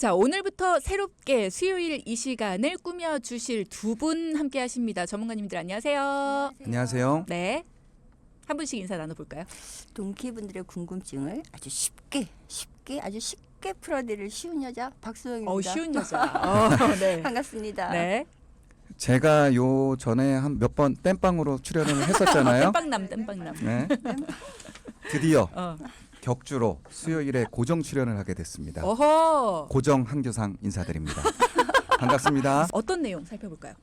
자, 오늘부터 새롭게 수요일 이 시간을 꾸며주실 두 분 함께 하십니다. 전문가님들 안녕하세요. 안녕하세요. 네. 한 분씩 인사 나눠볼까요? 동키분들의 궁금증을 아주 쉽게 풀어드릴 쉬운 여자 박수영입니다. 쉬운 여자. 네. 반갑습니다. 네. 제가 요 전에 한 몇 번 땜빵으로 출연을 했었잖아요. 땜빵남. 네. 드디어 어. 격주로 수요일에 고정 출연을 하게 됐습니다. 어허. 고정 한교상 인사드립니다. 반갑습니다. 어떤 내용 살펴볼까요?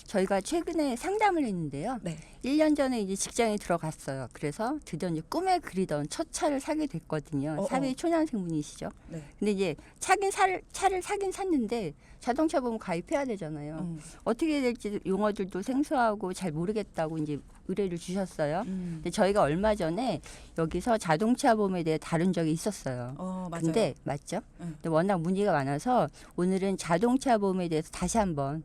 저희가 최근에 상담을 했는데요. 네. 1년 전에 이제 직장에 들어갔어요. 그래서 드디어 이제 꿈에 그리던 첫 차를 사게 됐거든요. 사회 초년생 분이시죠. 네. 근데 이제 차를 사긴 샀는데 자동차 보험 가입해야 되잖아요. 어떻게 해야 될지 용어들도 생소하고 잘 모르겠다고 이제 의뢰를 주셨어요. 근데 저희가 얼마 전에 여기서 자동차 보험에 대해 다룬 적이 있었어요. 맞아요. 근데 맞죠? 응. 근데 워낙 문의가 많아서 오늘은 자동차 보험에 대해서 다시 한번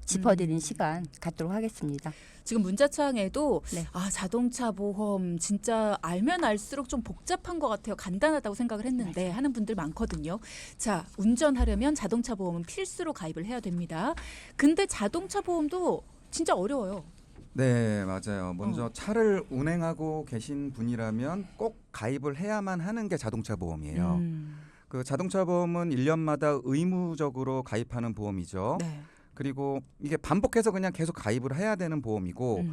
짚어드리는 시간 갖도록 하겠습니다. 지금 문자창에도 네. 자동차 보험 진짜 알면 알수록 좀 복잡한 것 같아요. 간단하다고 생각을 했는데 하는 분들 많거든요. 자, 운전하려면 자동차 보험은 필수로 가입을 해야 됩니다. 근데 자동차 보험도 진짜 어려워요. 네, 맞아요. 먼저 차를 운행하고 계신 분이라면 꼭 가입을 해야만 하는 게 자동차 보험이에요. 그 자동차 보험은 1년마다 의무적으로 가입하는 보험이죠. 네. 그리고 이게 반복해서 그냥 계속 가입을 해야 되는 보험이고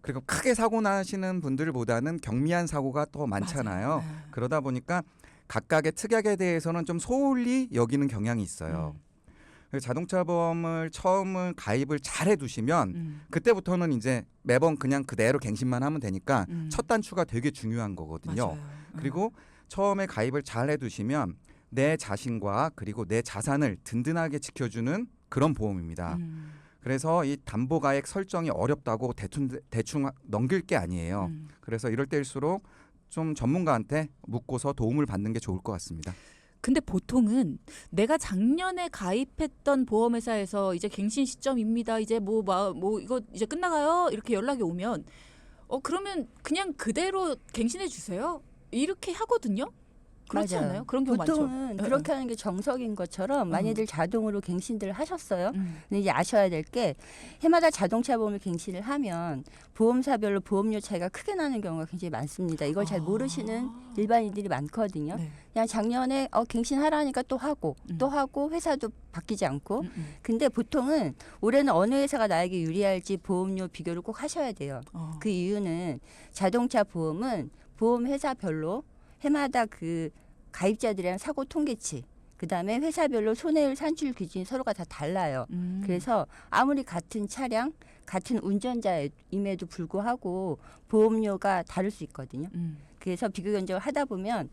그리고 크게 사고 나시는 분들보다는 경미한 사고가 더 많잖아요. 맞아요. 네. 그러다 보니까 각각의 특약에 대해서는 좀 소홀히 여기는 경향이 있어요. 그래서 자동차 보험을 처음을 가입을 잘 해두시면 그때부터는 이제 매번 그냥 그대로 갱신만 하면 되니까 첫 단추가 되게 중요한 거거든요. 맞아요. 그리고 처음에 가입을 잘 해두시면 내 자신과 그리고 내 자산을 든든하게 지켜주는 그런 보험입니다. 그래서 이 담보가액 설정이 어렵다고 대충 넘길 게 아니에요. 그래서 이럴 때일수록 좀 전문가한테 묻고서 도움을 받는 게 좋을 것 같습니다. 근데 보통은 내가 작년에 가입했던 보험회사에서 이제 갱신 시점입니다. 이제 뭐 이거 이제 끝나가요. 이렇게 연락이 오면 그러면 그냥 그대로 갱신해 주세요. 이렇게 하거든요. 그렇지 맞아요. 않아요? 그런 경우 보통은 많죠. 그렇게 하는 게 정석인 것처럼 많이들 자동으로 갱신들을 하셨어요. 음. 근데 이제 아셔야 될 게 해마다 자동차 보험을 갱신을 하면 보험사별로 보험료 차이가 크게 나는 경우가 굉장히 많습니다. 이걸 잘 모르시는 일반인들이 많거든요. 네. 그냥 작년에 갱신하라니까 또 하고 회사도 바뀌지 않고 근데 보통은 올해는 어느 회사가 나에게 유리할지 보험료 비교를 꼭 하셔야 돼요. 그 이유는 자동차 보험은 보험회사별로 해마다 그 가입자들이랑 사고 통계치 그다음에 회사별로 손해율 산출 기준이 서로가 다 달라요. 그래서 아무리 같은 차량 같은 운전자임에도 불구하고 보험료가 다를 수 있거든요. 그래서 비교 견적을 하다 보면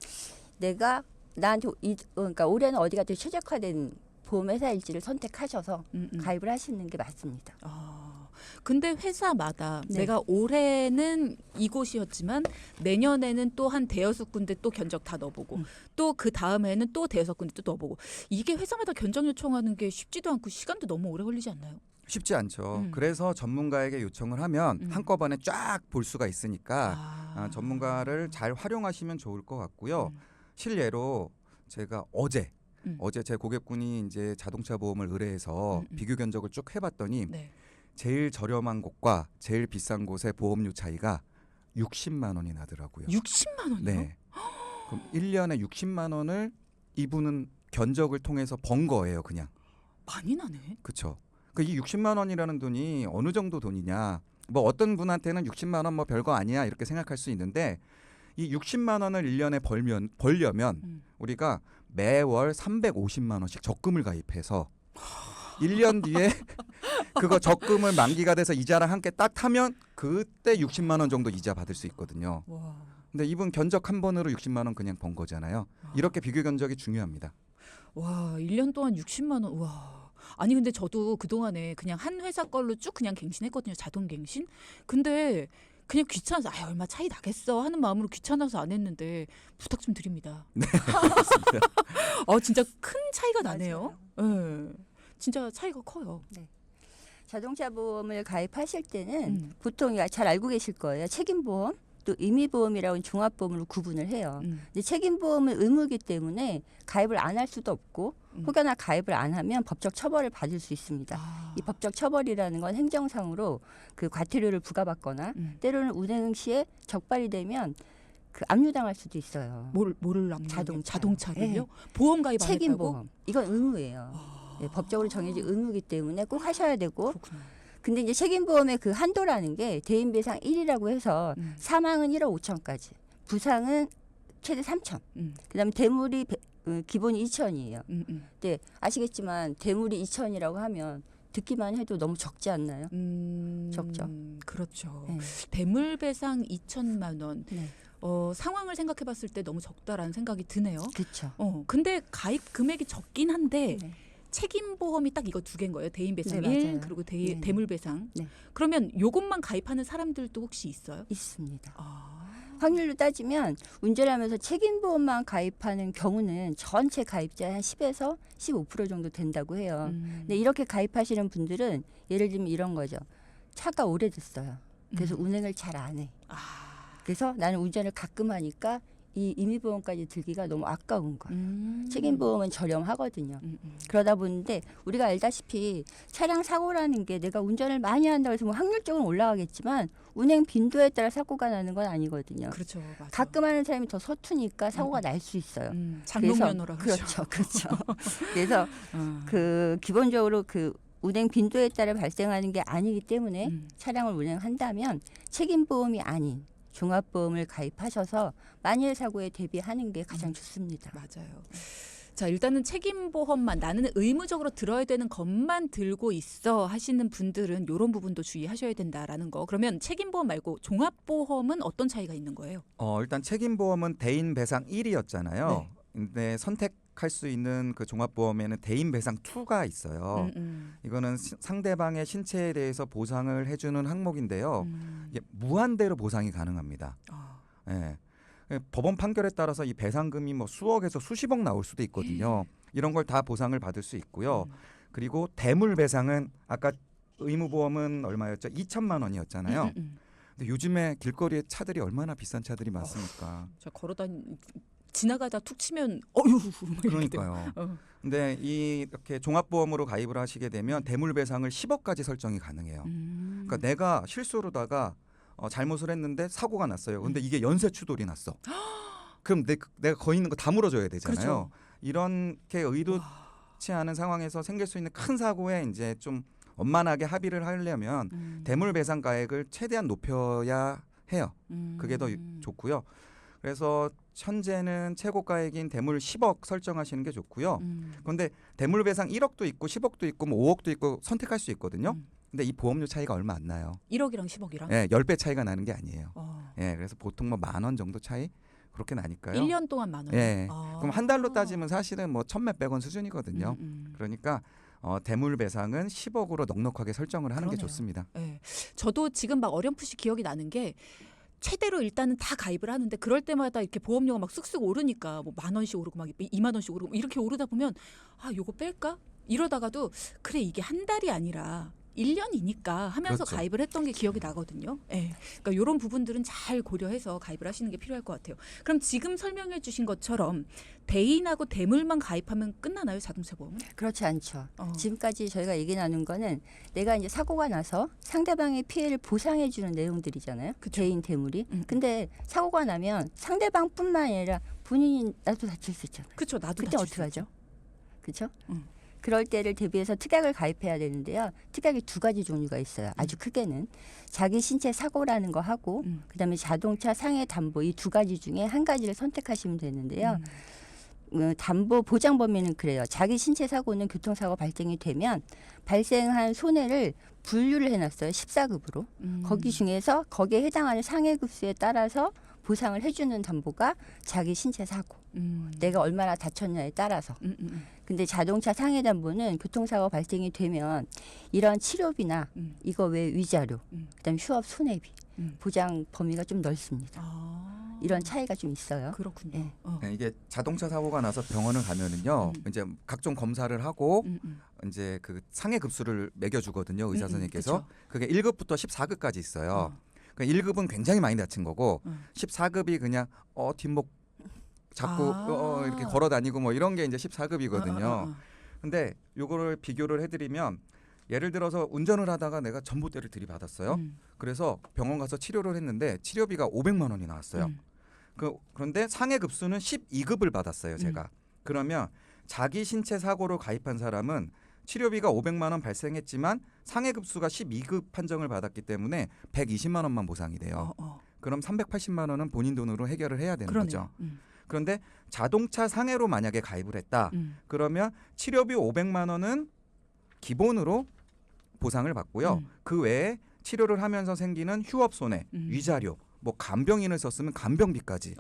내가 나한테 그러니까 올해는 어디가 더 최적화된 보험회사일지를 선택하셔서 가입을 하시는 게 맞습니다. 근데 회사마다 네. 내가 올해는 이곳이었지만 내년에는 또 한 대여섯 군데 또 견적 다 넣어보고 또 그 다음에는 또 대여섯 군데 또 넣어보고 이게 회사마다 견적 요청하는 게 쉽지도 않고 시간도 너무 오래 걸리지 않나요? 쉽지 않죠. 그래서 전문가에게 요청을 하면 한꺼번에 쫙 볼 수가 있으니까 전문가를 잘 활용하시면 좋을 것 같고요. 실례로 제가 어제 제 고객분이 이제 자동차 보험을 의뢰해서 비교 견적을 쭉 해봤더니 네. 제일 저렴한 곳과 제일 비싼 곳의 보험료 차이가 60만 원이 나더라고요. 60만 원이요? 네. 그럼 1년에 60만 원을 이분은 견적을 통해서 번 거예요, 그냥. 많이 나네. 그렇죠. 이 60만 원이라는 돈이 어느 정도 돈이냐. 뭐 어떤 분한테는 60만 원 뭐 별거 아니야 이렇게 생각할 수 있는데 이 60만 원을 1년에 벌려면 우리가 매월 350만 원씩 적금을 가입해서 1년 뒤에 그거 적금을 만기가 돼서 이자랑 함께 딱 타면 그때 60만 원 정도 이자 받을 수 있거든요. 와. 근데 이분 견적 한 번으로 60만 원 그냥 번 거잖아요. 이렇게 비교 견적이 중요합니다. 와, 1년 동안 60만 원. 와. 아니 근데 저도 그동안에 그냥 한 회사 걸로 쭉 그냥 갱신했거든요. 자동 갱신. 근데 그냥 귀찮아서 얼마 차이 나겠어 하는 마음으로 귀찮아서 안 했는데 부탁 좀 드립니다. 네, 맞습니다. 진짜 큰 차이가 나네요. 네. 진짜 차이가 커요. 네. 자동차 보험을 가입하실 때는 보통 잘 알고 계실 거예요. 책임보험, 또 의무보험이라고 종합보험으로 구분을 해요. 근데 책임보험은 의무이기 때문에 가입을 안 할 수도 없고 혹여나 가입을 안 하면 법적 처벌을 받을 수 있습니다. 이 법적 처벌이라는 건 행정상으로 그 과태료를 부과받거나 때로는 운행 시에 적발이 되면 그 압류당할 수도 있어요. 뭐를 자동차를요? 네. 보험 가입 안 했다고? 책임보험. 이건 의무예요. 네, 법적으로 정해진 의무이기 때문에 꼭 하셔야 되고. 그렇구나. 근데 이제 책임보험의 그 한도라는 게 대인배상 1이라고 해서 사망은 1억 5천까지, 부상은 최대 3천. 그다음에 대물이 기본이 2천이에요. 근데 아시겠지만 대물이 2천이라고 하면 듣기만 해도 너무 적지 않나요? 적죠. 그렇죠. 네. 대물배상 2천만 원. 네. 상황을 생각해봤을 때 너무 적다라는 생각이 드네요. 그렇죠. 근데 가입 금액이 적긴 한데 네. 책임보험이 딱 이거 두 개인 거예요. 대인배상 네, 1 맞아요. 그리고 네. 대물배상. 네. 그러면 요것만 가입하는 사람들도 혹시 있어요? 있습니다. 아. 확률로 따지면 운전하면서 책임보험만 가입하는 경우는 전체 가입자의 한 10에서 15% 정도 된다고 해요. 근데 이렇게 가입하시는 분들은 예를 들면 이런 거죠. 차가 오래됐어요. 그래서 운행을 잘 안 해. 그래서 나는 운전을 가끔 하니까 이 임의보험까지 들기가 너무 아까운 거예요. 책임보험은 저렴하거든요. 그러다 보는데 우리가 알다시피 차량 사고라는 게 내가 운전을 많이 한다고 해서 뭐 확률적으로 올라가겠지만 운행 빈도에 따라 사고가 나는 건 아니거든요. 그렇죠. 맞아. 가끔 하는 사람이 더 서투니까 사고가 날 수 있어요. 장롱면허라 그렇죠. 그렇죠. 그래서 그 기본적으로 그 운행 빈도에 따라 발생하는 게 아니기 때문에 차량을 운행한다면 책임보험이 아닌 종합보험을 가입하셔서 만일 사고에 대비하는 게 가장 좋습니다. 맞아요. 자, 일단은 책임보험만 나는 의무적으로 들어야 되는 것만 들고 있어 하시는 분들은 이런 부분도 주의하셔야 된다라는 거. 그러면 책임보험 말고 종합보험은 어떤 차이가 있는 거예요? 일단 책임보험은 대인 배상 1이었잖아요. 네. 근데 선택할 수 있는 그 종합보험에는 대인 배상 2가 있어요. 이거는 상대방의 신체에 대해서 보상을 해주는 항목인데요. 이게 무한대로 보상이 가능합니다. 예. 법원 판결에 따라서 이 배상금이 뭐 수억에서 수십억 나올 수도 있거든요. 이런 걸 다 보상을 받을 수 있고요. 그리고 대물 배상은 아까 의무보험은 얼마였죠? 2천만 원이었잖아요. 근데 요즘에 길거리에 차들이 얼마나 비싼 차들이 많습니까? 저 지나가다 툭 치면 어휴. 그러니까요. 근데 이렇게 종합보험으로 가입을 하시게 되면 대물 배상을 10억까지 설정이 가능해요. 그러니까 내가 실수로다가 잘못을 했는데 사고가 났어요. 근데 이게 연쇄 추돌이 났어. 그럼 내가 거기 있는 거 다 물어줘야 되잖아요. 그렇죠. 이렇게 의도치 않은 상황에서 생길 수 있는 큰 사고에 이제 좀 원만하게 합의를 하려면 대물 배상 가액을 최대한 높여야 해요. 그게 더 좋고요. 그래서 현재는 최고 가액인 대물 10억 설정하시는 게 좋고요. 그런데 대물 배상 1억도 있고 10억도 있고 뭐 5억도 있고 선택할 수 있거든요. 근데 이 보험료 차이가 얼마 안 나요. 1억이랑 10억이랑? 예, 10배 차이가 나는 게 아니에요. 예, 그래서 보통 뭐 10,000원 정도 차이 그렇게 나니까요. 1년 동안 10,000원. 예. 그럼 한 달로 따지면 사실은 뭐 1,000몇백 원 수준이거든요. 그러니까 대물 배상은 10억으로 넉넉하게 설정을 하는 게 그러네요. 좋습니다. 예. 저도 지금 막 어렴풋이 기억이 나는 게 최대로 일단은 다 가입을 하는데 그럴 때마다 이렇게 보험료가 막 쑥쑥 오르니까 뭐 10,000원씩 오르고 막 20,000원씩 오르고 이렇게 오르다 보면 요거 뺄까? 이러다가도 그래 이게 한 달이 아니라 1년이니까 하면서 그렇죠. 가입을 했던 게 기억이 나거든요. 예. 그러니까 이런 부분들은 잘 고려해서 가입을 하시는 게 필요할 것 같아요. 그럼 지금 설명해 주신 것처럼 대인하고 대물만 가입하면 끝나나요? 자동차 보험은? 그렇지 않죠. 지금까지 저희가 얘기 나눈 거는 내가 이제 사고가 나서 상대방의 피해를 보상해 주는 내용들이잖아요. 그쵸. 대인 대물이. 근데 사고가 나면 상대방뿐만 아니라 본인이 나도 다칠 수 있잖아요. 그렇죠. 나도 그때 다칠 수 어떻게 하죠? 있죠. 그렇죠? 응. 그럴 때를 대비해서 특약을 가입해야 되는데요. 특약이 두 가지 종류가 있어요. 아주 크게는 자기 신체 사고라는 거 하고 그다음에 자동차 상해 담보 이 두 가지 중에 한 가지를 선택하시면 되는데요. 담보 보장 범위는 그래요. 자기 신체 사고는 교통사고 발생이 되면 발생한 손해를 분류를 해놨어요. 14급으로. 거기 중에서 거기에 해당하는 상해급수에 따라서 보상을 해주는 담보가 자기 신체 사고. 내가 얼마나 다쳤냐에 따라서. 근데 자동차 상해 담보는 교통사고 발생이 되면 이런 치료비나 이거 외 위자료, 그다음 휴업 손해비 보장 범위가 좀 넓습니다. 이런 차이가 좀 있어요. 그렇군요. 예. 네, 이게 자동차 사고가 나서 병원을 가면은요. 이제 각종 검사를 하고 이제 그 상해 급수를 매겨 주거든요. 의사 선생님께서. 그쵸. 그게 1급부터 14급까지 있어요. 그러니까 1급은 굉장히 많이 다친 거고 14급이 그냥 뒷목 잡고 이렇게 걸어 다니고 뭐 이런 게 이제 14급이거든요. 근데 요거를 비교를 해드리면 예를 들어서 운전을 하다가 내가 전봇대를 들이받았어요. 그래서 병원 가서 치료를 했는데 치료비가 500만 원이 나왔어요. 그런데 상해 급수는 12급을 받았어요, 제가. 그러면 자기 신체 사고로 가입한 사람은 치료비가 500만 원 발생했지만 상해 급수가 12급 판정을 받았기 때문에 120만 원만 보상이 돼요. 그럼 380만 원은 본인 돈으로 해결을 해야 되는 거죠. 그런데 자동차 상해로 만약에 가입을 했다. 그러면 치료비 500만 원은 기본으로 보상을 받고요. 그 외에 치료를 하면서 생기는 휴업 손해, 위자료, 뭐 간병인을 썼으면 간병비까지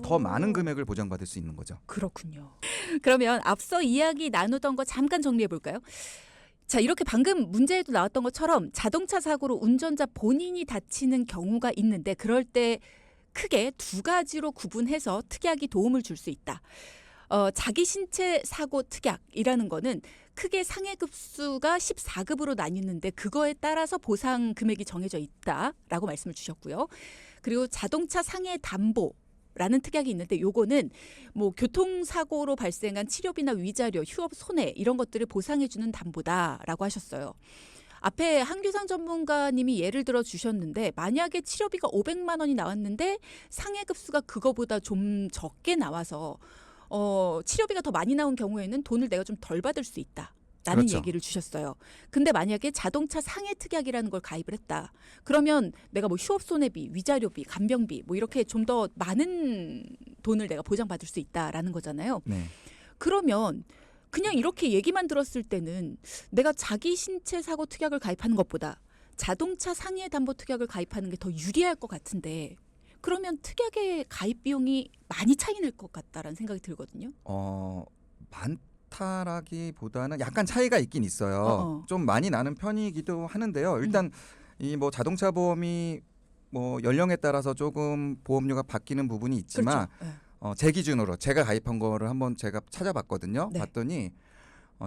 더 많은 금액을 보장받을 수 있는 거죠. 그렇군요. 그러면 앞서 이야기 나누던 거 잠깐 정리해 볼까요? 자, 이렇게 방금 문제에도 나왔던 것처럼 자동차 사고로 운전자 본인이 다치는 경우가 있는데 그럴 때 크게 두 가지로 구분해서 특약이 도움을 줄 수 있다. 자기 신체 사고 특약이라는 거는 크게 상해 급수가 14급으로 나뉘는데 그거에 따라서 보상 금액이 정해져 있다라고 말씀을 주셨고요. 그리고 자동차 상해 담보라는 특약이 있는데 요거는 뭐 교통사고로 발생한 치료비나 위자료, 휴업 손해 이런 것들을 보상해 주는 담보다라고 하셨어요. 앞에 한규상 전문가님이 예를 들어 주셨는데 만약에 치료비가 500만 원이 나왔는데 상해 급수가 그거보다 좀 적게 나와서 치료비가 더 많이 나온 경우에는 돈을 내가 좀 덜 받을 수 있다. 라는 그렇죠. 얘기를 주셨어요. 근데 만약에 자동차 상해 특약이라는 걸 가입을 했다. 그러면 내가 뭐 휴업 손해비, 위자료비, 간병비 뭐 이렇게 좀 더 많은 돈을 내가 보장받을 수 있다라는 거잖아요. 네. 그러면 그냥 이렇게 얘기만 들었을 때는 내가 자기 신체 사고 특약을 가입하는 것보다 자동차 상해 담보 특약을 가입하는 게 더 유리할 것 같은데 그러면 특약의 가입 비용이 많이 차이 날 것 같다라는 생각이 들거든요. 많다라기보다는 약간 차이가 있긴 있어요. 좀 많이 나는 편이기도 하는데요. 일단 이 뭐 자동차 보험이 뭐 연령에 따라서 조금 보험료가 바뀌는 부분이 있지만 그렇죠. 제 기준으로 제가 가입한 거를 한번 제가 찾아봤거든요. 네. 봤더니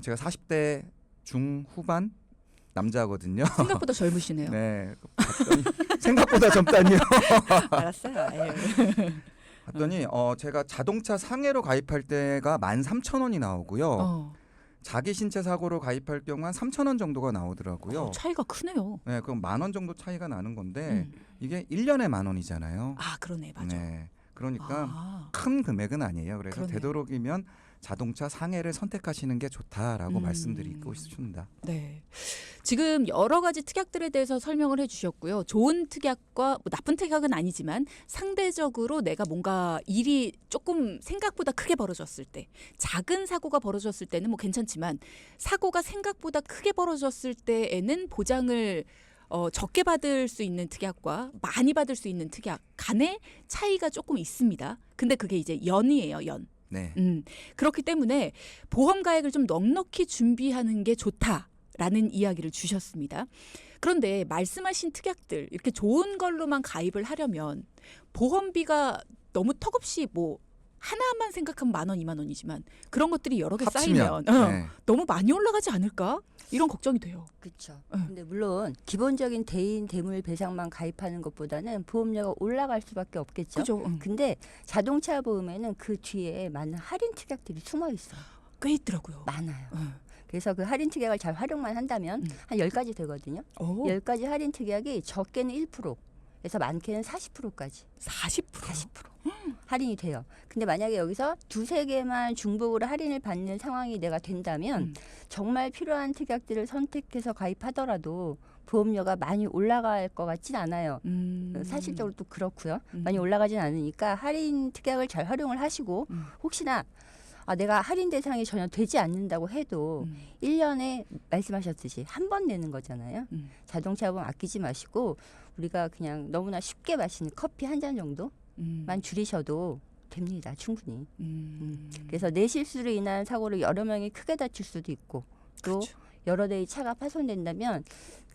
제가 40대 중후반 남자거든요. 생각보다 젊으시네요. 네. 봤더니 생각보다 젊다니요. 알았어요. 봤더니 제가 자동차 상해로 가입할 때가 13,000원이 나오고요. 자기 신체 사고로 가입할 경우 한 3,000원 정도가 나오더라고요. 차이가 크네요. 네, 그럼 10,000원 정도 차이가 나는 건데 이게 1년에 10,000원이잖아요. 아, 그러네. 맞아. 네. 그러니까 큰 금액은 아니에요. 그래서 그러네요. 되도록이면 자동차 상해를 선택하시는 게 좋다라고 말씀드리고 싶습니다. 네. 지금 여러 가지 특약들에 대해서 설명을 해주셨고요. 좋은 특약과 뭐 나쁜 특약은 아니지만 상대적으로 내가 뭔가 일이 조금 생각보다 크게 벌어졌을 때, 작은 사고가 벌어졌을 때는 뭐 괜찮지만 사고가 생각보다 크게 벌어졌을 때에는 보장을 적게 받을 수 있는 특약과 많이 받을 수 있는 특약 간의 차이가 조금 있습니다. 근데 그게 이제 연이에요, 연. 네. 그렇기 때문에 보험 가액을 좀 넉넉히 준비하는 게 좋다라는 이야기를 주셨습니다. 그런데 말씀하신 특약들 이렇게 좋은 걸로만 가입을 하려면 보험비가 너무 턱없이 뭐 하나만 생각하면 10,000원, 20,000원이지만 그런 것들이 여러 개 쌓이면 네. 너무 많이 올라가지 않을까? 이런 걱정이 돼요. 그렇죠. 근데 물론 기본적인 대인 대물 배상만 가입하는 것보다는 보험료가 올라갈 수밖에 없겠죠. 그죠? 근데 자동차 보험에는 그 뒤에 많은 할인 특약들이 숨어 있어요. 꽤 있더라고요. 많아요. 그래서 그 할인 특약을 잘 활용만 한다면 한 10가지 되거든요. 10가지 할인 특약이 적게는 1%에서 많게는 40%까지. 40%? 할인이 돼요. 근데 만약에 여기서 두세 개만 중복으로 할인을 받는 상황이 내가 된다면 정말 필요한 특약들을 선택해서 가입하더라도 보험료가 많이 올라갈 것 같진 않아요. 사실적으로 또 그렇고요. 많이 올라가진 않으니까 할인 특약을 잘 활용을 하시고 혹시나 내가 할인 대상이 전혀 되지 않는다고 해도 1년에 말씀하셨듯이 한 번 내는 거잖아요. 자동차 보험 아끼지 마시고 우리가 그냥 너무나 쉽게 마시는 커피 한 잔 정도만 줄이셔도 됩니다. 충분히. 그래서 내 실수로 인한 사고로 여러 명이 크게 다칠 수도 있고 또 그렇죠. 여러 대의 차가 파손된다면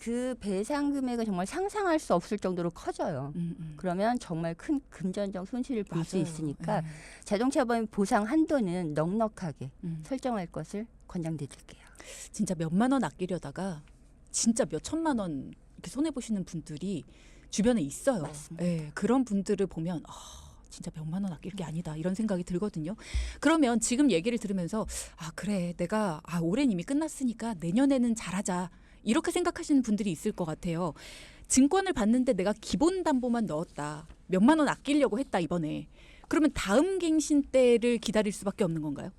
그 배상 금액은 정말 상상할 수 없을 정도로 커져요. 그러면 정말 큰 금전적 손실을 볼 수 맞아요. 있으니까 자동차 보험 보상 한도는 넉넉하게 설정할 것을 권장드릴게요. 진짜 몇만 원 아끼려다가 진짜 몇 천만 원 이렇게 손해 보시는 분들이 주변에 있어요. 맞습니다. 예, 그런 분들을 보면 진짜 100만 원 아낄 게 아니다 이런 생각이 들거든요. 그러면 지금 얘기를 들으면서 그래 내가 올해는 이미 끝났으니까 내년에는 잘하자 이렇게 생각하시는 분들이 있을 것 같아요. 증권을 받는데 내가 기본 담보만 넣었다. 몇만 원 아끼려고 했다 이번에. 그러면 다음 갱신 때를 기다릴 수밖에 없는 건가요?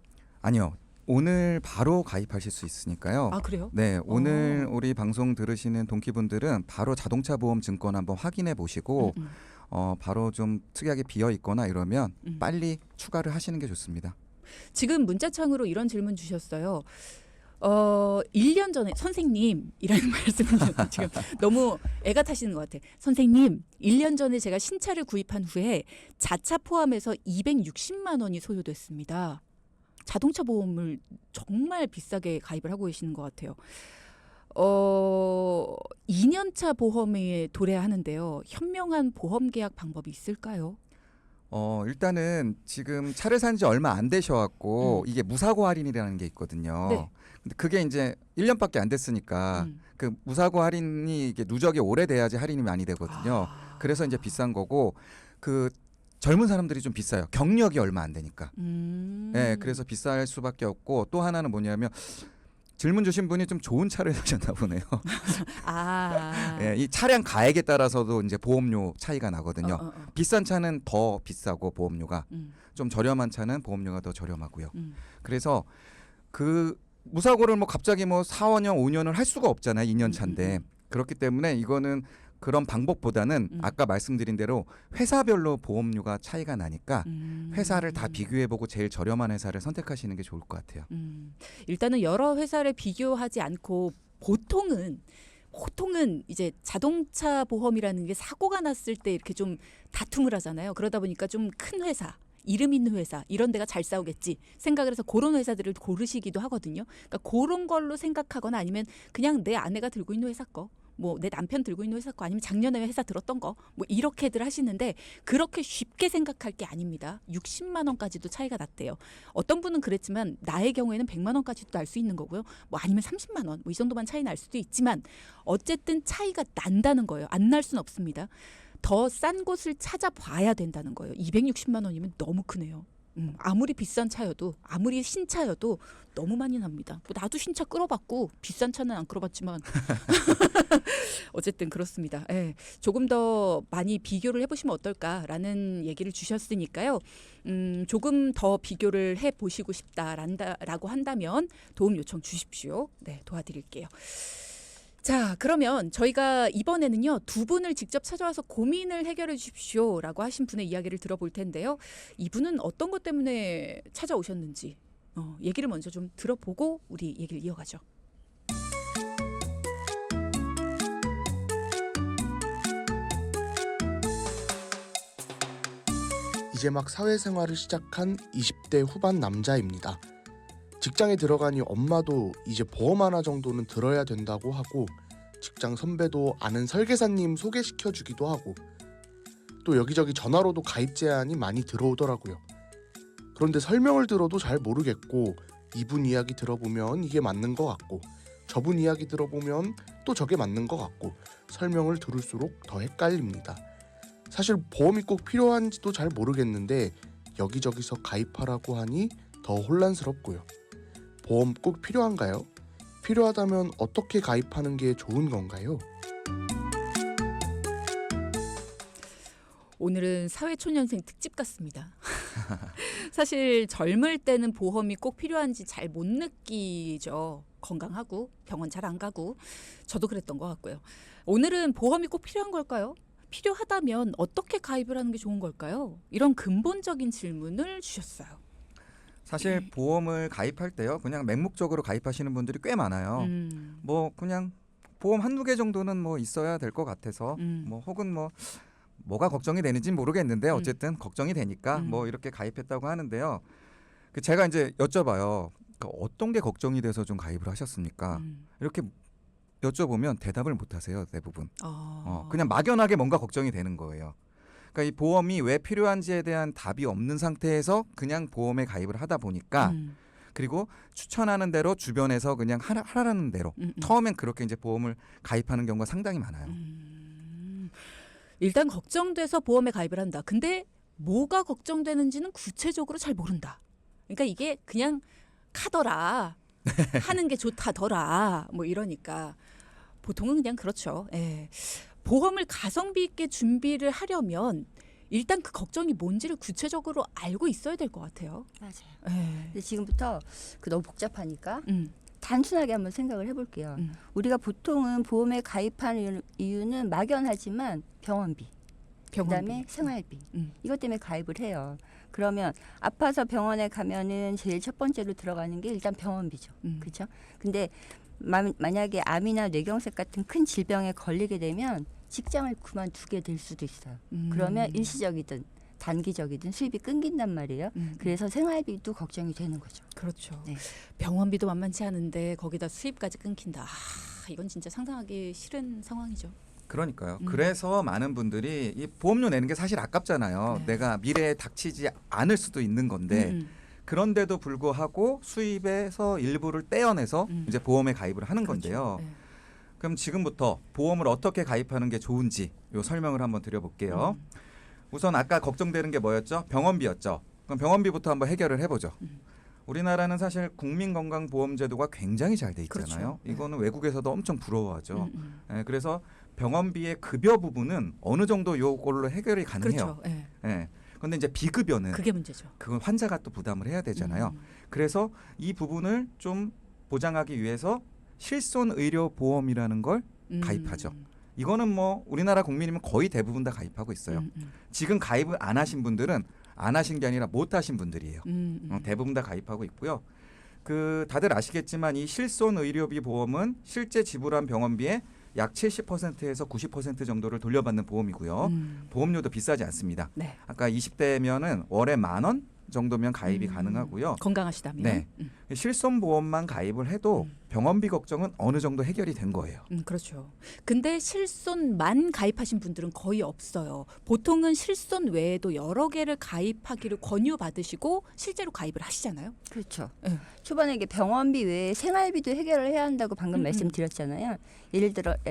아니요. 오늘 바로 가입하실 수 있으니까요. 그래요? 네, 오늘 우리 방송 들으시는 동키분들은 바로 자동차 보험 증권 한번 확인해 보시고 바로 좀 특이하게 비어 있거나 이러면 빨리 추가를 하시는 게 좋습니다. 지금 문자창으로 이런 질문 주셨어요. 1년 전에 선생님이라는 말씀을 지금 너무 애가 타시는 것 같아. 선생님, 1년 전에 제가 신차를 구입한 후에 자차 포함해서 260만 원이 소요됐습니다. 자동차 보험을 정말 비싸게 가입을 하고 계시는 것 같아요. 2년차 보험에 도래하는데요. 현명한 보험 계약 방법이 있을까요? 일단은 지금 차를 산 지 얼마 안 되셔갖고 이게 무사고 할인이라는 게 있거든요. 네. 근데 그게 이제 1년밖에 안 됐으니까 그 무사고 할인이 이게 누적이 오래돼야지 할인이 많이 되거든요. 그래서 이제 비싼 거고 그 젊은 사람들이 좀 비싸요. 경력이 얼마 안 되니까. 네, 그래서 비쌀 수밖에 없고 또 하나는 뭐냐면 질문 주신 분이 좀 좋은 차를 사셨나 보네요. 네, 이 차량 가액에 따라서도 이제 보험료 차이가 나거든요. 비싼 차는 더 비싸고 보험료가 좀 저렴한 차는 보험료가 더 저렴하고요. 그래서 그 무사고를 뭐 갑자기 뭐 4, 5년, 5년을 할 수가 없잖아요. 2년 차인데. 그렇기 때문에 이거는 그런 방법보다는 아까 말씀드린 대로 회사별로 보험료가 차이가 나니까 회사를 다 비교해보고 제일 저렴한 회사를 선택하시는 게 좋을 것 같아요. 일단은 여러 회사를 비교하지 않고 보통은 이제 자동차 보험이라는 게 사고가 났을 때 이렇게 좀 다툼을 하잖아요. 그러다 보니까 좀 큰 회사, 이름 있는 회사 이런 데가 잘 싸우겠지 생각을 해서 그런 회사들을 고르시기도 하거든요. 그러니까 그런 걸로 생각하거나 아니면 그냥 내 아내가 들고 있는 회사 거, 뭐 내 남편 들고 있는 회사 거 아니면 작년에 회사 들었던 거 뭐 이렇게들 하시는데 그렇게 쉽게 생각할 게 아닙니다. 60만 원까지도 차이가 났대요. 어떤 분은 그랬지만 나의 경우에는 100만 원까지도 날 수 있는 거고요. 뭐 아니면 30만 원 뭐 이 정도만 차이 날 수도 있지만 어쨌든 차이가 난다는 거예요. 안 날 수는 없습니다. 더 싼 곳을 찾아봐야 된다는 거예요. 260만 원이면 너무 크네요. 아무리 비싼 차여도 아무리 신차여도 너무 많이 납니다. 뭐 나도 신차 끌어봤고 비싼 차는 안 끌어봤지만 어쨌든 그렇습니다. 예, 조금 더 많이 비교를 해보시면 어떨까라는 얘기를 주셨으니까요. 조금 더 비교를 해보시고 싶다라고 한다면 도움 요청 주십시오. 네, 도와드릴게요. 자, 그러면 저희가 이번에는요 2분을 직접 찾아와서 고민을 해결해 주십시오라고 하신 분의 이야기를 들어볼 텐데요. 이분은 어떤 것 때문에 찾아오셨는지 얘기를 먼저 좀 들어보고 우리 얘기를 이어가죠. 이제 막 사회생활을 시작한 20대 후반 남자입니다. 직장에 들어가니 엄마도 이제 보험 하나 정도는 들어야 된다고 하고 직장 선배도 아는 설계사님 소개시켜주기도 하고 또 여기저기 전화로도 가입 제안이 많이 들어오더라고요. 그런데 설명을 들어도 잘 모르겠고 이분 이야기 들어보면 이게 맞는 것 같고 저분 이야기 들어보면 또 저게 맞는 것 같고 설명을 들을수록 더 헷갈립니다. 사실 보험이 꼭 필요한지도 잘 모르겠는데 여기저기서 가입하라고 하니 더 혼란스럽고요. 보험 꼭 필요한가요? 필요하다면 어떻게 가입하는 게 좋은 건가요? 오늘은 사회초년생 특집 같습니다. 사실 젊을 때는 보험이 꼭 필요한지 잘 못 느끼죠. 건강하고 병원 잘 안 가고 저도 그랬던 것 같고요. 오늘은 보험이 꼭 필요한 걸까요? 필요하다면 어떻게 가입을 하는 게 좋은 걸까요? 이런 근본적인 질문을 주셨어요. 사실 보험을 가입할 때요 그냥 맹목적으로 가입하시는 분들이 꽤 많아요. 뭐 그냥 보험 한두 개 정도는 뭐 있어야 될 것 같아서 뭐 혹은 뭐가 걱정이 되는지는 모르겠는데 어쨌든 걱정이 되니까 뭐 이렇게 가입했다고 하는데요. 그 제가 이제 여쭤봐요. 그 어떤 게 걱정이 돼서 좀 가입을 하셨습니까? 이렇게 여쭤보면 대답을 못 하세요, 대부분. 그냥 막연하게 뭔가 걱정이 되는 거예요. 그러니까 이 보험이 왜 필요한지에 대한 답이 없는 상태에서 그냥 보험에 가입을 하다 보니까 그리고 추천하는 대로 주변에서 그냥 하라는 대로 처음엔 그렇게 이제 보험을 가입하는 경우가 상당히 많아요. 일단 걱정돼서 보험에 가입을 한다. 근데 뭐가 걱정되는지는 구체적으로 잘 모른다. 그러니까 이게 그냥 카더라. 하는 게 좋다더라. 뭐 이러니까 보통은 그냥 그렇죠. 예. 보험을 가성비 있게 준비를 하려면 일단 그 걱정이 뭔지를 구체적으로 알고 있어야 될 것 같아요. 맞아요. 예. 근데 지금부터 너무 복잡하니까 단순하게 한번 생각을 해볼게요. 우리가 보통은 보험에 가입하는 이유는 막연하지만 병원비, 그다음에 생활비 이것 때문에 가입을 해요. 그러면 아파서 병원에 가면은 제일 첫 번째로 들어가는 게 일단 병원비죠. 그렇죠? 근데 만약에 암이나 뇌경색 같은 큰 질병에 걸리게 되면 직장을 그만두게 될 수도 있어요. 그러면 일시적이든 단기적이든 수입이 끊긴단 말이에요. 그래서 생활비도 걱정이 되는 거죠. 그렇죠. 네. 병원비도 만만치 않은데 거기다 수입까지 끊긴다. 이건 진짜 상상하기 싫은 상황이죠. 그러니까요. 그래서 많은 분들이 이 보험료 내는 게 사실 아깝잖아요. 네. 내가 미래에 닥치지 않을 수도 있는 건데 그런데도 불구하고 수입에서 일부를 떼어내서 이제 보험에 가입을 하는 그렇죠. 건데요. 네. 그럼 지금부터 보험을 어떻게 가입하는 게 좋은지 요 설명을 한번 드려볼게요. 우선 아까 걱정되는 게 뭐였죠? 병원비였죠. 그럼 병원비부터 한번 해결을 해보죠. 우리나라는 사실 국민건강보험제도가 굉장히 잘 돼 있잖아요. 그렇죠. 이거는 외국에서도 엄청 부러워하죠. 그래서 병원비의 급여 부분은 어느 정도 요걸로 해결이 가능해요. 그렇죠. 예. 예. 근데 이제 비급여는 그게 문제죠. 그건 환자가 또 부담을 해야 되잖아요. 그래서 이 부분을 좀 보장하기 위해서 실손의료보험이라는 걸 가입하죠. 이거는 뭐 우리나라 국민이면 거의 대부분 다 가입하고 있어요. 지금 가입을 안 하신 분들은 안 하신 게 아니라 못 하신 분들이에요. 대부분 다 가입하고 있고요. 그 다들 아시겠지만 이 실손의료비 보험은 실제 지불한 병원비의 약 70%에서 90% 정도를 돌려받는 보험이고요. 보험료도 비싸지 않습니다. 네. 아까 20대면은 월에 10,000원 정도면 가입이 가능하고요. 건강하시다면. 네. 실손보험만 가입을 해도 병원비 걱정은 어느 정도 해결이 된 거예요. 그렇죠. 근데 실손만 가입하신 분들은 거의 없어요. 보통은 실손 외에도 여러 개를 가입하기를 권유받으시고 실제로 가입을 하시잖아요. 그렇죠. 네. 초반에 이게 병원비 외에 생활비도 해결을 해야 한다고 방금 말씀드렸잖아요.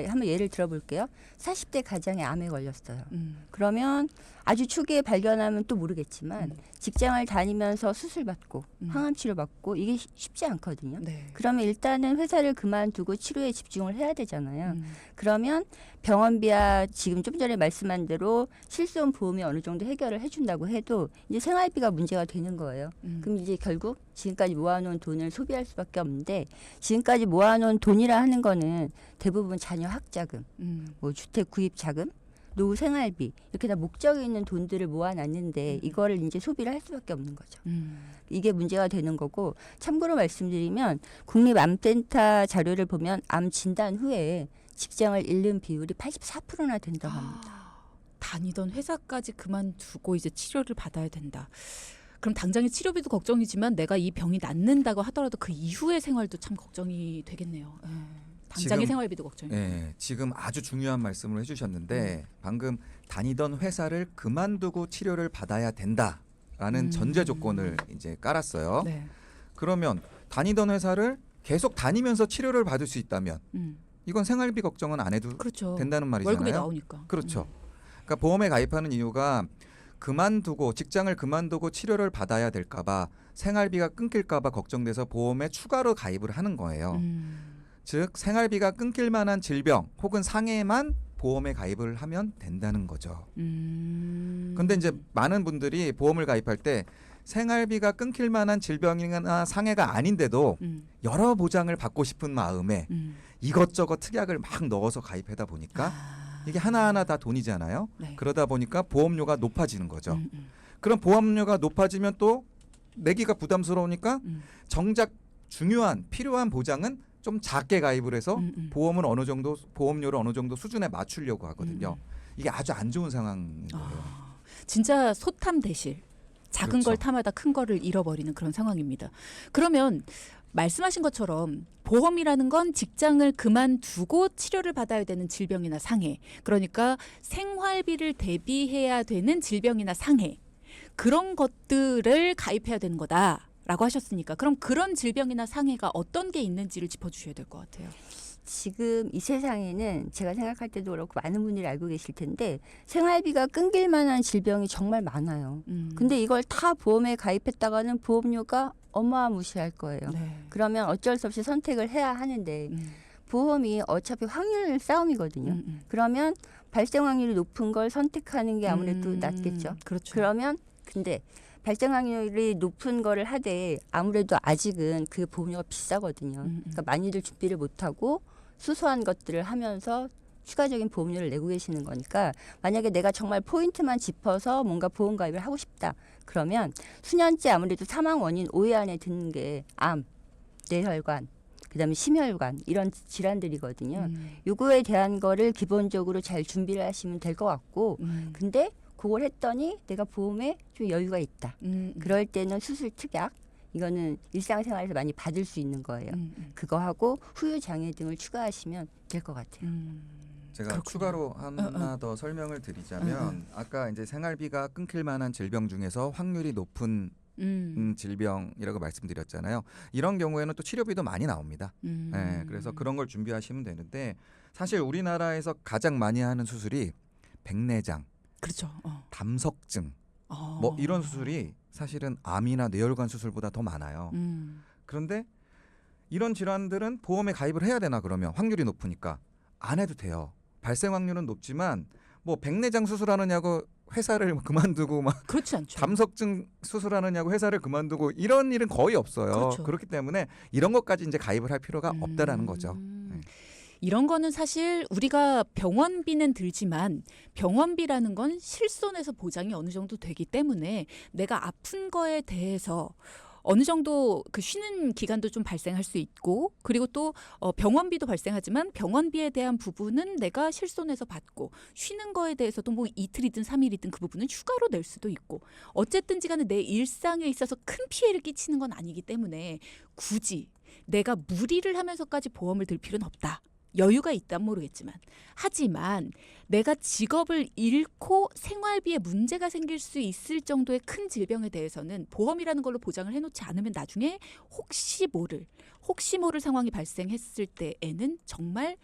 한번 예를 들어볼게요. 40대 가장이 암에 걸렸어요. 그러면 아주 초기에 발견하면 또 모르겠지만 직장을 다니면서 수술 받고 항암 치료 받고 이게 쉽지 않거든요. 네. 그러면 일단은 회사를 그만두고 치료에 집중을 해야 되잖아요. 그러면 병원비야 지금 좀 전에 말씀한 대로 실손 보험이 어느 정도 해결을 해준다고 해도 이제 생활비가 문제가 되는 거예요. 그럼 이제 결국 지금까지 모아놓은 돈을 소비할 수밖에 없는데 지금까지 모아놓은 돈이라 하는 거는 대부분 자녀 학자금, 뭐 주택 구입 자금, 노후 생활비 이렇게 다 목적이 있는 돈들을 모아놨는데 이거를 이제 소비를 할 수밖에 없는 거죠. 이게 문제가 되는 거고 참고로 말씀드리면 국립암센터 자료를 보면 암 진단 후에 직장을 잃는 비율이 84%나 된다고 합니다. 다니던 회사까지 그만두고 이제 치료를 받아야 된다. 그럼 당장의 치료비도 걱정이지만 내가 이 병이 낫는다고 하더라도 그 이후의 생활도 참 걱정이 되겠네요. 예. 당장의 지금, 생활비도 걱정이고. 네, 지금 아주 중요한 말씀을 해주셨는데 방금 다니던 회사를 그만두고 치료를 받아야 된다라는 전제 조건을 이제 깔았어요. 네. 그러면 다니던 회사를 계속 다니면서 치료를 받을 수 있다면 이건 생활비 걱정은 안 해도 그렇죠. 된다는 말이잖아요. 월급이 나오니까. 그렇죠. 그러니까 보험에 가입하는 이유가 직장을 그만두고 치료를 받아야 될까봐 생활비가 끊길까봐 걱정돼서 보험에 추가로 가입을 하는 거예요. 즉 생활비가 끊길 만한 질병 혹은 상해만 보험에 가입을 하면 된다는 거죠. 근데 이제 많은 분들이 보험을 가입할 때 생활비가 끊길 만한 질병이나 상해가 아닌데도 여러 보장을 받고 싶은 마음에 이것저것 특약을 막 넣어서 가입하다 보니까 이게 하나하나 다 돈이잖아요. 네. 그러다 보니까 보험료가 높아지는 거죠. 그럼 보험료가 높아지면 또 내기가 부담스러우니까 정작 중요한 필요한 보장은 좀 작게 가입을 해서 보험료를 어느 정도 수준에 맞추려고 하거든요. 이게 아주 안 좋은 상황인 거예요. 진짜 소탐대실. 작은 그렇죠. 걸 탐하다 큰 거를 잃어버리는 그런 상황입니다. 그러면 말씀하신 것처럼 보험이라는 건 직장을 그만두고 치료를 받아야 되는 질병이나 상해. 그러니까 생활비를 대비해야 되는 질병이나 상해. 그런 것들을 가입해야 되는 거다. 라고 하셨으니까 그럼 그런 질병이나 상해가 어떤 게 있는지를 짚어주셔야 될 것 같아요. 지금 이 세상에는 제가 생각할 때도 그렇고 많은 분들이 알고 계실 텐데 생활비가 끊길 만한 질병이 정말 많아요. 근데 이걸 다 보험에 가입했다가는 보험료가 어마무시할 거예요. 네. 그러면 어쩔 수 없이 선택을 해야 하는데 보험이 어차피 확률 싸움이거든요. 그러면 발생 확률이 높은 걸 선택하는 게 아무래도 낫겠죠. 그렇죠. 그러면 근데 발생 확률이 높은 거를 하되 아무래도 아직은 그 보험료가 비싸거든요. 그러니까 많이들 준비를 못하고 수소한 것들을 하면서 추가적인 보험료를 내고 계시는 거니까 만약에 내가 정말 포인트만 짚어서 뭔가 보험 가입을 하고 싶다. 그러면 수년째 아무래도 사망 원인 5위 안에 드는 게 암, 뇌혈관, 그다음에 심혈관 이런 질환들이거든요. 요거에 대한 거를 기본적으로 잘 준비를 하시면 될 것 같고 근데 그걸 했더니 내가 보험에 좀 여유가 있다. 그럴 때는 수술 특약 이거는 일상생활에서 많이 받을 수 있는 거예요. 그거 하고 후유 장애 등을 추가하시면 될 것 같아요. 제가 그렇군요. 추가로 하나 더 설명을 드리자면 아까 이제 생활비가 끊길 만한 질병 중에서 확률이 높은 질병이라고 말씀드렸잖아요. 이런 경우에는 또 치료비도 많이 나옵니다. 네, 그래서 그런 걸 준비하시면 되는데 사실 우리나라에서 가장 많이 하는 수술이 백내장, 그렇죠. 담석증 뭐 이런 수술이 사실은 암이나 뇌혈관 수술보다 더 많아요. 그런데 이런 질환들은 보험에 가입을 해야 되나 그러면 확률이 높으니까 안 해도 돼요. 발생 확률은 높지만 뭐 백내장 수술하느냐고 회사를 그만두고 막 그렇지 않죠. 담석증 수술하느냐고 회사를 그만두고 이런 일은 거의 없어요. 그렇죠. 그렇기 때문에 이런 것까지 이제 가입을 할 필요가 없다라는 거죠. 네. 이런 거는 사실 우리가 병원비는 들지만 병원비라는 건 실손에서 보장이 어느 정도 되기 때문에 내가 아픈 거에 대해서 어느 정도 그 쉬는 기간도 좀 발생할 수 있고 그리고 또 병원비도 발생하지만 병원비에 대한 부분은 내가 실손해서 받고 쉬는 거에 대해서도 뭐 이틀이든 3일이든 그 부분은 휴가로 낼 수도 있고 어쨌든지 간에 내 일상에 있어서 큰 피해를 끼치는 건 아니기 때문에 굳이 내가 무리를 하면서까지 보험을 들 필요는 없다. 여유가 있단 모르겠지만 하지만 내가 직업을 잃고 생활비에 문제가 생길 수 있을 정도의 큰 질병에 대해서는 보험이라는 걸로 보장을 해놓지 않으면 나중에 혹시 모를 상황이 발생했을 때에는 정말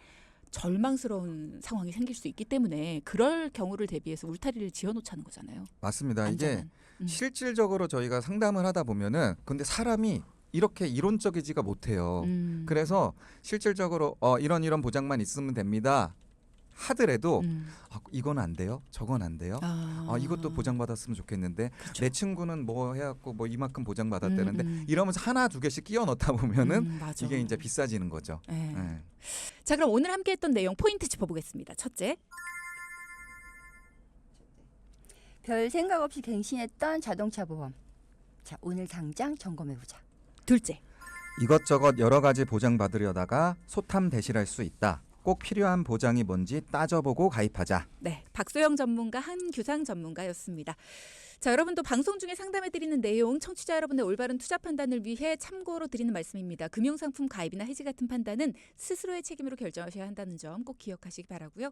절망스러운 상황이 생길 수 있기 때문에 그럴 경우를 대비해서 울타리를 지어놓자는 거잖아요. 맞습니다. 이게 안전한. 실질적으로 저희가 상담을 하다 보면은 근데 사람이 이렇게 이론적이지가 못해요. 그래서 실질적으로 이런 보장만 있으면 됩니다. 하더라도 이건 안 돼요, 저건 안 돼요. 이것도 보장받았으면 좋겠는데 그렇죠. 내 친구는 뭐 해갖고 뭐 이만큼 보장받았다는데 이러면서 하나 두 개씩 끼워 넣다 보면은 맞아. 이게 이제 비싸지는 거죠. 네. 네. 자, 그럼 오늘 함께했던 내용 포인트 짚어보겠습니다. 첫째, 별 생각 없이 갱신했던 자동차 보험. 자, 오늘 당장 점검해보자. 둘째, 이것저것 여러 가지 보장 받으려다가 소탐 대실할 수 있다. 꼭 필요한 보장이 뭔지 따져보고 가입하자. 네, 박소영 전문가, 한규상 전문가였습니다. 자, 여러분도 방송 중에 상담해드리는 내용 청취자 여러분의 올바른 투자 판단을 위해 참고로 드리는 말씀입니다. 금융상품 가입이나 해지 같은 판단은 스스로의 책임으로 결정하셔야 한다는 점 꼭 기억하시기 바라고요.